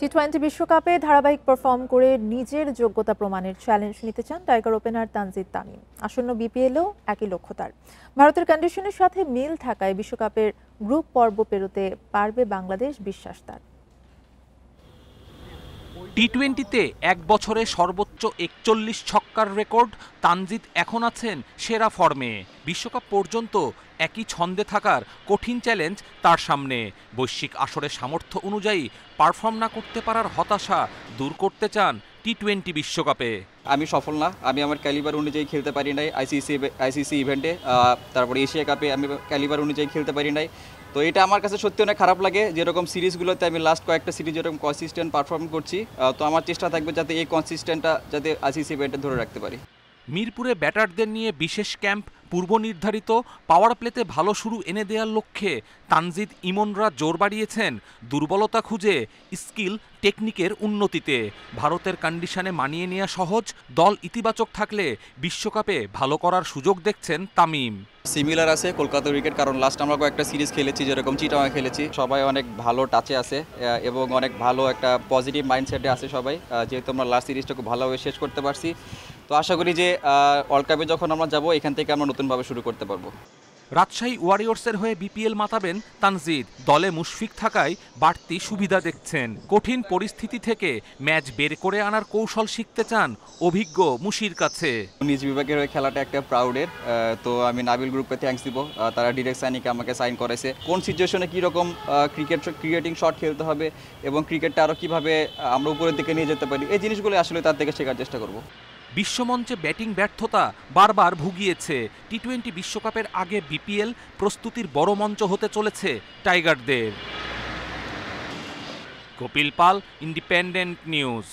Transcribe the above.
টি-20 বিশ্বকাপে ধারাবাহিক পারফর্ম করে নিজের যোগ্যতা প্রমাণের চ্যালেঞ্জ নিতে চান টাইগার ওপেনার তানজিদ তামিম। আসন্ন বিপিএলেও একই লক্ষ্য তার। ভারতের কন্ডিশনের সাথে মিল থাকায় বিশ্বকাপের গ্রুপ পর্ব পেরোতে পারবে বাংলাদেশ, বিশ্বাস তার। টি-20তে এক বছরে সর্বোচ্চ ৪১ ছক্কার রেকর্ড। তানজিদ এখন আছেন সেরা ফর্মে। বিশ্বকাপ পর্যন্ত একই ছন্দে থাকার কঠিন চ্যালেঞ্জ তার সামনে। বৈশ্বিক আসরে সামর্থ্য অনুযায়ী পারফর্ম না করতে পারার হতাশা দূর করতে চান টি-20 বিশ্বকাপে। আমি সফল না, আমি আমার ক্যালিবার অনুযায়ী খেলতে পারি নাই আইসিসি ইভেন্টে, তারপরে এশিয়া কাপে আমি ক্যালিবার অনুযায়ী খেলতে পারি নাই। তো এটা আমার কাছে সত্যি অনেক খারাপ লাগে। যেরকম সিরিজগুলোতে আমি লাস্ট কয়েকটা সিরিজ যেরকম কনসিস্টেন্ট পারফর্ম করছি, তো আমার চেষ্টা থাকবে যাতে এই কনসিস্টেন্টটা যাতে আইসিসি ইভেন্টে ধরে রাখতে পারি। মিরপুরে ব্যাটারদের নিয়ে বিশেষ ক্যাম্প পূর্ব নির্ধারিত। পাওয়ার প্লেতে ভালো শুরু এনে দেওয়ার লক্ষ্যে তানজিদ ইমনরা জোর বাড়িয়েছেন দুর্বলতা খুঁজে স্কিল টেকনিকের উন্নতিতে। ভারতের কন্ডিশনে মানিয়ে নেওয়া সহজ, দল ইতিবাচক থাকলে বিশ্বকাপে ভালো করার সুযোগ দেখছেন তামিম। সিমিলার আছে কলকাতা উইকেট, কারণ লাস্ট আমরা কয়েকটা সিরিজ খেলেছি, যেরকম চিটাগাং খেলেছি, সবাই অনেক ভালো টাচে আছে এবং অনেক ভালো একটা পজিটিভ মাইন্ডসেটে আছে সবাই, যেহেতু আমরা লাস্ট সিরিজটা খুব ভালোভাবে শেষ করতে পারছি। তো আশা করি যে ওয়ার্ল্ড কাপে যখন আমরা যাব এখান থেকে আমরা নতুনভাবে শুরু করতে পারবো। রাজশাহী ওয়ারিয়র্সের হয়ে বিপিএল মাতাবেন তানজিদ। দলে মুশফিক থাকায় বাড়তি সুবিধা দেখছেন। কঠিন পরিস্থিতি থেকে ম্যাচ বের করে আনার কৌশল শিখতে চান অভিজ্ঞ মুশির কাছে। নিজ বিভাগের হয়ে খেলাটা একটা প্রাউডের, তো আমি নাবিল গ্রুপকে থ্যাঙ্কস দিব। তারা ডিরেক্ট সাইনিকে আমাকে সাইন করেছে। কোন সিচুয়েশনে কীরকম ক্রিকেটিং শট খেলতে হবে এবং ক্রিকেটটা আরও কীভাবে আমরা উপরের দিকে নিয়ে যেতে পারি, এই জিনিসগুলো আসলে তার থেকে শেখার চেষ্টা করব। বিশ্বমঞ্চে ব্যাটিং ব্যর্থতা বারবার ভুগিয়েছে। টি-20 বিশ্বকাপের আগে বিপিএল প্রস্তুতির বড় মঞ্চ হতে চলেছে টাইগারদের। কপিল পাল, ইন্ডিপেন্ডেন্ট নিউজ।